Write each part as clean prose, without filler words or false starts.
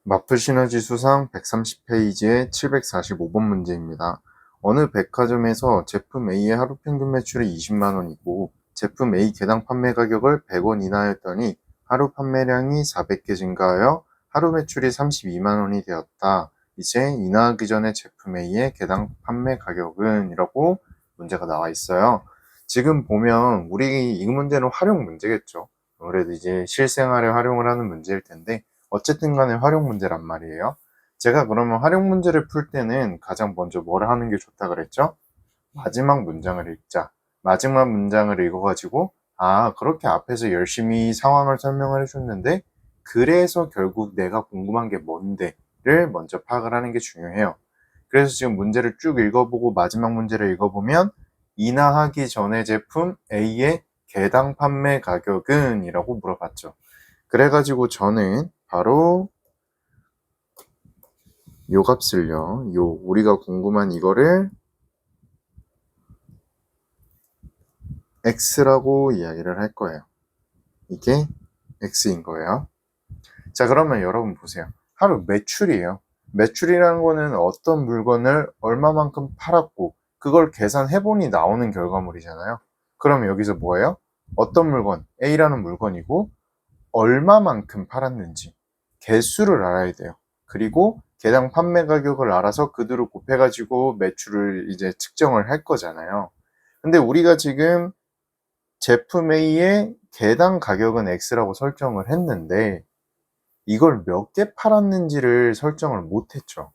마플 시너지 수상 130페이지의 745번 문제입니다. 어느 백화점에서 제품 A의 하루 평균 매출이 20만 원이고 제품 A 개당 판매 가격을 100원 인하였더니 하루 판매량이 400개 증가하여 하루 매출이 32만 원이 되었다. 이제 인하하기 전에 제품 A의 개당 판매 가격은? 이라고 문제가 나와 있어요. 지금 보면 우리 이 문제는 활용 문제겠죠. 아무래도 이제 실생활에 활용을 하는 문제일 텐데 어쨌든 간에 활용 문제란 말이에요. 제가 그러면 활용 문제를 풀 때는 가장 먼저 뭘 하는 게 좋다 그랬죠? 마지막 문장을 읽자. 마지막 문장을 읽어가지고 그렇게 앞에서 열심히 상황을 설명을 해줬는데 그래서 결국 내가 궁금한 게 뭔데를 먼저 파악을 하는 게 중요해요. 그래서 지금 문제를 쭉 읽어보고 마지막 문제를 읽어보면 인하하기 전에 제품 A의 개당 판매 가격은? 이라고 물어봤죠. 그래가지고 저는 바로 요 값을요, 우리가 궁금한 이거를 x라고 이야기를 할 거예요. 이게 x인 거예요. 자, 그러면 여러분 보세요. 하루 매출이에요. 매출이라는 거는 어떤 물건을 얼마만큼 팔았고 그걸 계산해보니 나오는 결과물이잖아요. 그럼 여기서 뭐예요? 어떤 물건, A라는 물건이고 얼마만큼 팔았는지 개수를 알아야 돼요. 그리고 개당 판매 가격을 알아서 그대로 곱해가지고 매출을 이제 측정을 할 거잖아요. 근데 우리가 지금 제품 A의 개당 가격은 X라고 설정을 했는데 이걸 몇 개 팔았는지를 설정을 못했죠.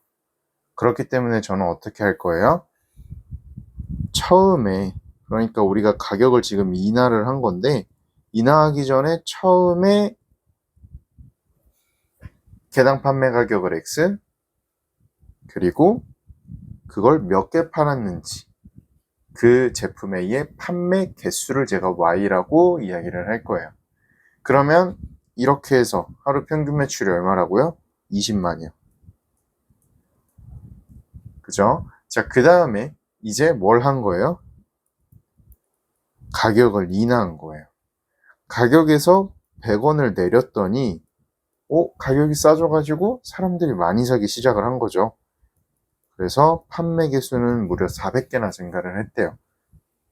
그렇기 때문에 저는 어떻게 할 거예요? 처음에, 그러니까 우리가 가격을 지금 인하를 한 건데 인하하기 전에 처음에 개당 판매 가격을 X, 그리고 그걸 몇 개 팔았는지 그 제품 A의 판매 개수를 제가 Y라고 이야기를 할 거예요. 그러면 이렇게 해서 하루 평균 매출이 얼마라고요? 20만이요. 그죠? 자, 그 다음에 이제 뭘 한 거예요? 가격을 인하한 거예요. 가격에서 100원을 내렸더니 가격이 싸져가지고 사람들이 많이 사기 시작을 한 거죠. 그래서 판매 개수는 무려 400개나 증가를 했대요.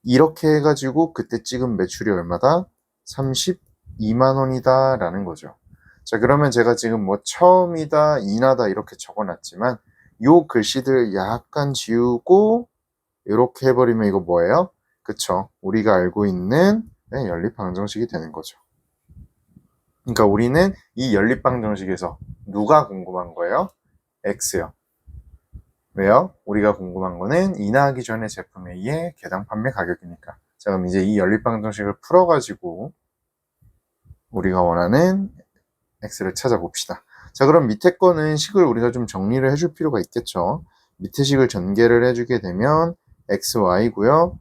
이렇게 해가지고 그때 찍은 매출이 얼마다? 32만 원이다 라는 거죠. 자, 그러면 제가 지금 뭐 처음이다, 인하다 이렇게 적어놨지만 요 글씨들 약간 지우고 이렇게 해버리면 이거 뭐예요? 그쵸? 우리가 알고 있는 연립방정식이 되는 거죠. 그러니까 우리는 이 연립방정식에서 누가 궁금한 거예요? X요. 왜요? 우리가 궁금한 거는 인하하기 전에 제품 A의 개당 판매 가격이니까. 자, 그럼 이제 이 연립방정식을 풀어가지고 우리가 원하는 X를 찾아봅시다. 자, 그럼 밑에 거는 식을 우리가 좀 정리를 해줄 필요가 있겠죠. 밑에 식을 전개를 해주게 되면 XY고요.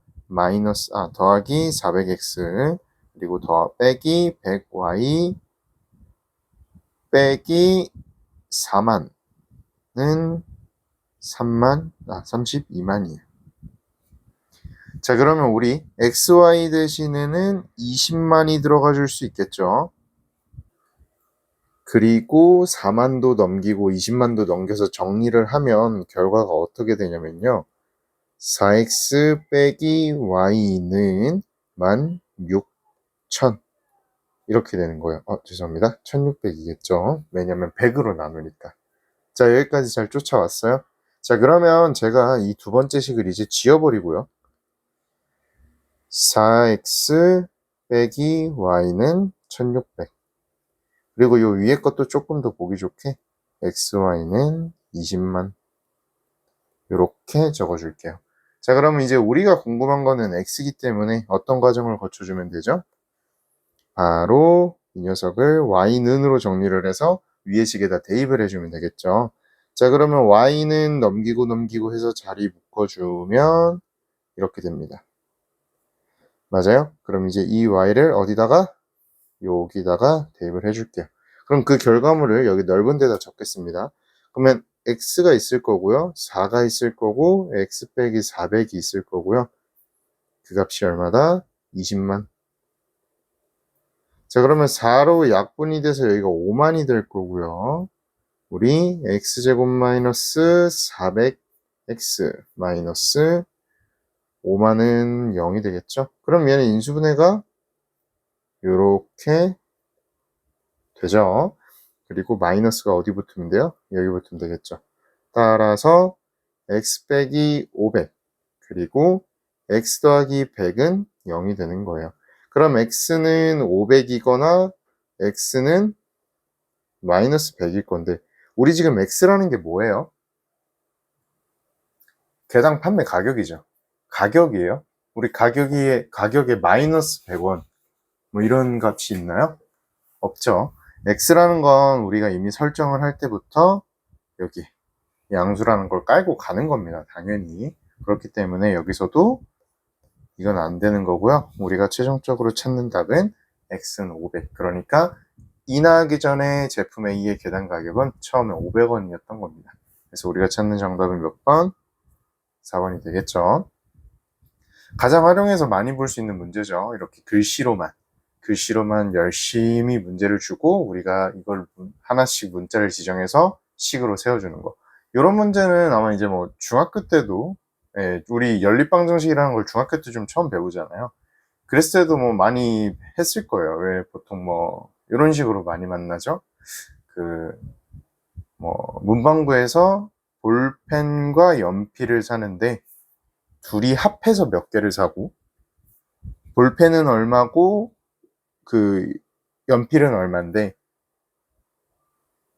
더하기 400X 그리고 빼기 100Y 빼기 4만은 32만이에요. 자, 그러면 우리 XY 대신에는 20만이 들어가 줄 수 있겠죠. 그리고 4만도 넘기고 20만도 넘겨서 정리를 하면 결과가 어떻게 되냐면요. 4x 빼기 y는 16,000 이렇게 되는 거예요. 죄송합니다. 1600이겠죠. 왜냐면 100으로 나누니까. 자, 여기까지 잘 쫓아왔어요. 자, 그러면 제가 이 두 번째 식을 이제 지워버리고요. 4x 빼기 y는 1600. 그리고 요 위에 것도 조금 더 보기 좋게 xy는 20만 이렇게 적어줄게요. 자, 그러면 이제 우리가 궁금한 거는 x이기 때문에 어떤 과정을 거쳐주면 되죠? 바로 이 녀석을 y는으로 정리를 해서 위에 식에다 대입을 해주면 되겠죠. 자, 그러면 y는 넘기고 해서 자리 묶어주면 이렇게 됩니다. 맞아요? 그럼 이제 이 y를 어디다가? 여기다가 대입을 해줄게요. 그럼 그 결과물을 여기 넓은 데다 적겠습니다. 그러면 x가 있을 거고요. 4가 있을 거고 x 빼기 400이 있을 거고요. 그 값이 얼마다? 20만. 자, 그러면 4로 약분이 돼서 여기가 5만이 될 거고요. 우리 x제곱 마이너스 400x 마이너스 5만은 0이 되겠죠? 그럼 얘는 인수분해가 이렇게 되죠. 그리고 마이너스가 어디 붙으면 돼요? 여기 붙으면 되겠죠. 따라서 x 빼기 500 그리고 x 더하기 100은 0이 되는 거예요. 그럼 x는 500이거나 x는 마이너스 100일 건데 우리 지금 x라는 게 뭐예요? 개당 판매 가격이죠. 가격이에요. 우리 가격에 마이너스 100원 뭐 이런 값이 있나요? 없죠. x라는 건 우리가 이미 설정을 할 때부터 여기 양수라는 걸 깔고 가는 겁니다. 당연히. 그렇기 때문에 여기서도 이건 안 되는 거고요. 우리가 최종적으로 찾는 답은 x는 500. 그러니까 인하하기 전에 제품 A의 계단 가격은 처음에 500원이었던 겁니다. 그래서 우리가 찾는 정답은 몇 번? 4번이 되겠죠. 가장 활용해서 많이 볼 수 있는 문제죠. 이렇게 글씨로만 열심히 문제를 주고 우리가 이걸 하나씩 문자를 지정해서 식으로 세워주는 거. 이런 문제는 아마 이제 뭐 중학교 때도 우리 연립방정식이라는 걸 중학교 때 좀 처음 배우잖아요. 그랬을 때도 뭐 많이 했을 거예요. 왜 보통 뭐 이런 식으로 많이 만나죠. 뭐 문방구에서 볼펜과 연필을 사는데 둘이 합해서 몇 개를 사고 볼펜은 얼마고 연필은 얼마인데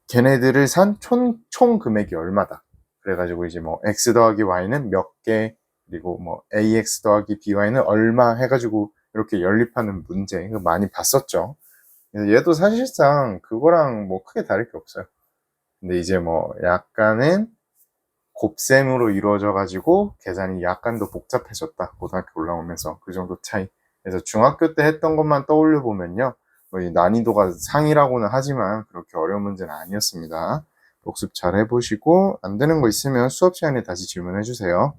걔네들을 산 총 금액이 얼마다. 그래가지고 이제 뭐 x 더하기 y는 몇 개, 그리고 뭐 ax 더하기 by는 얼마 해가지고 이렇게 연립하는 문제 이거 많이 봤었죠. 그래서 얘도 사실상 그거랑 뭐 크게 다를 게 없어요. 근데 이제 뭐 약간은 곱셈으로 이루어져 가지고 계산이 약간 더 복잡해졌다. 고등학교 올라오면서 그 정도 차이. 그래서 중학교 때 했던 것만 떠올려 보면요. 뭐 난이도가 상이라고는 하지만 그렇게 어려운 문제는 아니었습니다. 복습 잘 해보시고 안 되는 거 있으면 수업 시간에 다시 질문해 주세요.